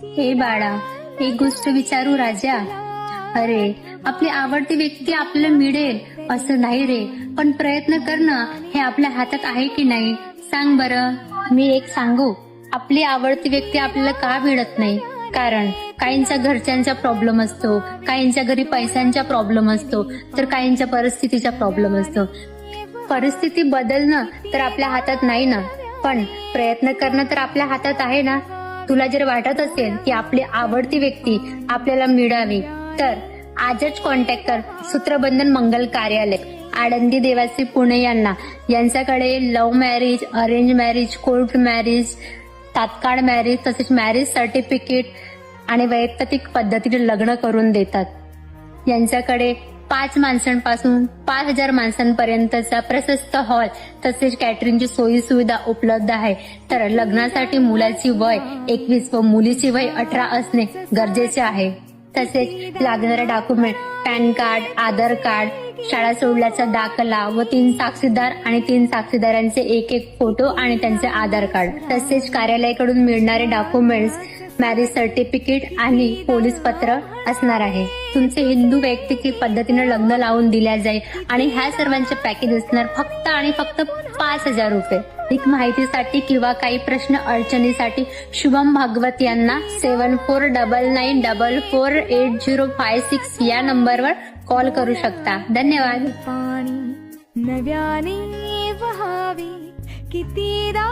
हे बाळा, एक गोष्ट विचारू राजा. अरे, आपली आवडती व्यक्ती आपल्याला मिळेल असं नाही रे, पण प्रयत्न करणं हे आपल्या हातात आहे की नाही सांग बरं. मी एक सांगू, आपली आवडती व्यक्ती आपल्याला का मिळत नाही? कारण काहींचा घरच्यांचा प्रॉब्लेम असतो, काहींच्या घरी पैशांचा प्रॉब्लेम असतो, तर काहींच्या परिस्थितीचा प्रॉब्लेम असतो. परिस्थिती बदलणं तर आपल्या हातात नाही ना, पण प्रयत्न करणं तर आपल्या हातात आहे ना. तुला जर वाटत असेल की आपली आवडती व्यक्ती आपल्याला मिळावी, तर आजच कॉन्टॅक्ट कर सूत्रबंधन मंगल कार्यालय, आळंदी देवासी पुणे यांच्याकडे love marriage, arrange marriage, court marriage, तात्काळ मॅरेज, तसेच मॅरेज सर्टिफिकेट आणि वैयक्तिक पद्धतीने लग्न करून देतात. यांच्याकडे 5 माणसांपासून 5,000 माणसांपर्यंतचा प्रशस्त हॉल तसेच कॅटरिंगची सोयी सुविधा उपलब्ध आहे. तर लग्नासाठी मुलाची वय 21 व मुलीची वय 18 असणे गरजेचे आहे. तसेच लागणारे डॉक्युमेंट पॅन कार्ड, आधार कार्ड, शाळा सोडल्याचा दाखला व 3 साक्षीदार आणि 3 साक्षीदारांचे एक फोटो आणि त्यांचे आधार कार्ड. तसेच कार्यालयाकडून मिळणारे डॉक्युमेंट्स, मॅरेज सर्टिफिकेट आणि पोलीस पत्र असणार आहे. तुमचे हिंदू वैयक्तिक पद्धतीने लग्न लावून दिल्या जाईल आणि ह्या सर्वांचे पॅकेज असणार फक्त आणि फक्त 5,000 रुपये. अधिक माहितीसाठी किंवा काही प्रश्न अडचणीसाठी शुभम भागवत यांना 7499448056 या नंबरवर कॉल करू शकता. धन्यवाद. पाणी नव्याने वहावे कितीदा